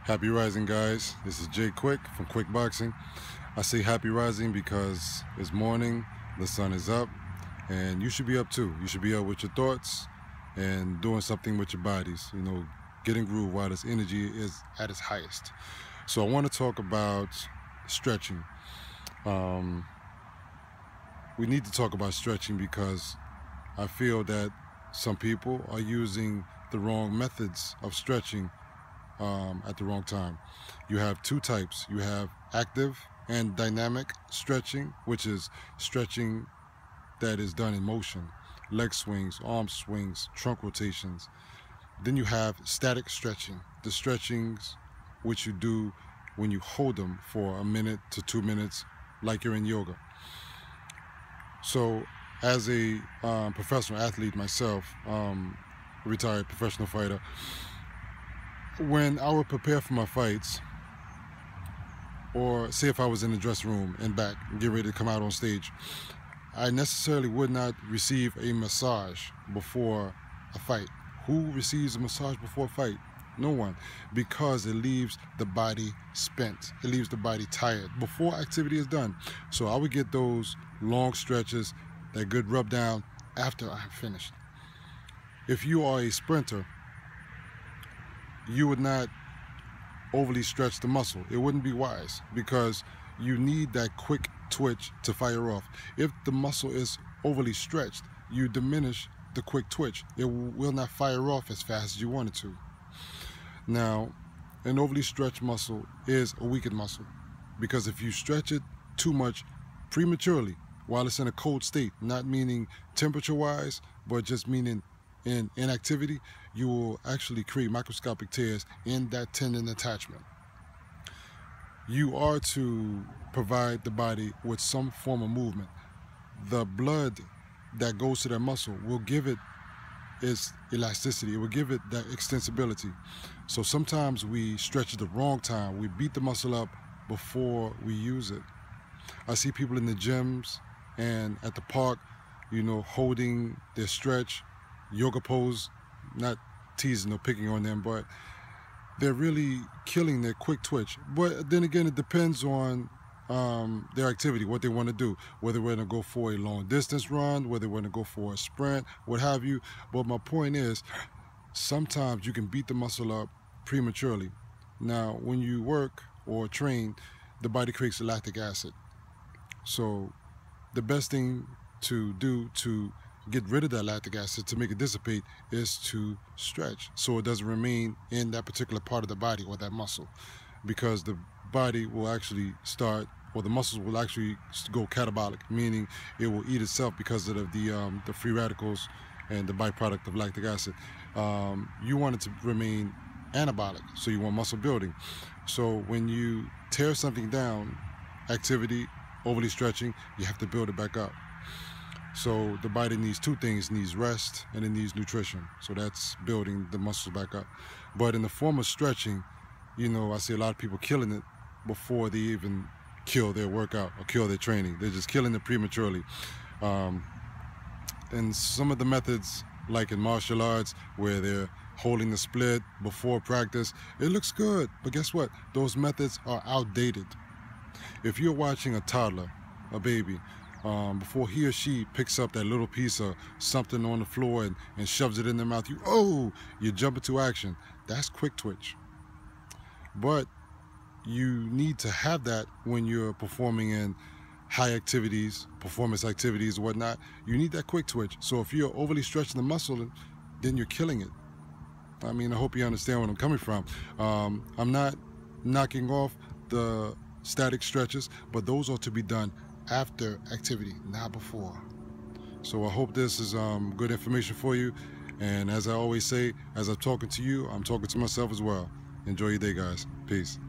Happy Rising, guys. This is Jay Quick from Quick Boxing. I say happy rising because it's morning, the sun is up, and you should be up too. You should be up with your thoughts and doing something with your bodies, getting groove while this energy is at its highest. So I want to talk about stretching. We need to talk about stretching because I feel that some people are using the wrong methods of stretching at the wrong time. You have two types. You have active and dynamic stretching, which is stretching that is done in motion, leg swings, arm swings, trunk rotations. Then you have static stretching, the stretchings which you do when you hold them for 1 minute to 2 minutes, like you're in yoga. So as a professional athlete myself, retired professional fighter, when I would prepare for my fights, or say if I was in the dressing room and back, get ready to come out on stage, I necessarily would not receive a massage before a fight. Who receives a massage before a fight? No one, because it leaves the body spent. It leaves the body tired before activity is done. So I would get those long stretches, that good rub down after I'm finished. If you are a sprinter, you would not overly stretch the muscle. It wouldn't be wise because you need that quick twitch to fire off. If the muscle is overly stretched, you diminish the quick twitch. It will not fire off as fast as you want it to. Now, an overly stretched muscle is a weakened muscle because if you stretch it too much prematurely while it's in a cold state, not meaning temperature-wise, but just meaning in inactivity, you will actually create microscopic tears in that tendon attachment. You are to provide the body with some form of movement. The blood that goes to that muscle will give it its elasticity. It will give it that extensibility. So sometimes we stretch at the wrong time. We beat the muscle up before we use it. I see people in the gyms and at the park, holding their stretch, yoga pose, not teasing or picking on them, but they're really killing their quick twitch. But then again, it depends on their activity, what they want to do, whether we're going to go for a long distance run, whether we're going to go for a sprint, what have you. But my point is, sometimes you can beat the muscle up prematurely. Now, when you work or train, the body creates lactic acid. So the best thing to do to get rid of that lactic acid, to make it dissipate, is to stretch so it doesn't remain in that particular part of the body or that muscle, because the body will actually start, or the muscles will actually go catabolic, meaning it will eat itself because of the free radicals and the byproduct of lactic acid. You want it to remain anabolic, so you want muscle building. So when you tear something down, activity, overly stretching, you have to build it back up. So the body needs two things: it needs rest and it needs nutrition. So that's building the muscles back up. But in the form of stretching, I see a lot of people killing it before they even kill their workout or kill their training. They're just killing it prematurely. And some of the methods, like in martial arts, where they're holding the split before practice, it looks good. But guess what? Those methods are outdated. If you're watching a toddler, a baby, before he or she picks up that little piece of something on the floor and shoves it in their mouth, you jump into action. That's quick twitch. But you need to have that when you're performing in high activities, performance activities, whatnot. You need that quick twitch. So if you're overly stretching the muscle, then you're killing it. I mean, I hope you understand where I'm coming from. I'm not knocking off the static stretches, but those are to be done after activity, not before. So I hope this is good information for you. And as I always say, as I'm talking to you, I'm talking to myself as well. Enjoy your day, guys. Peace.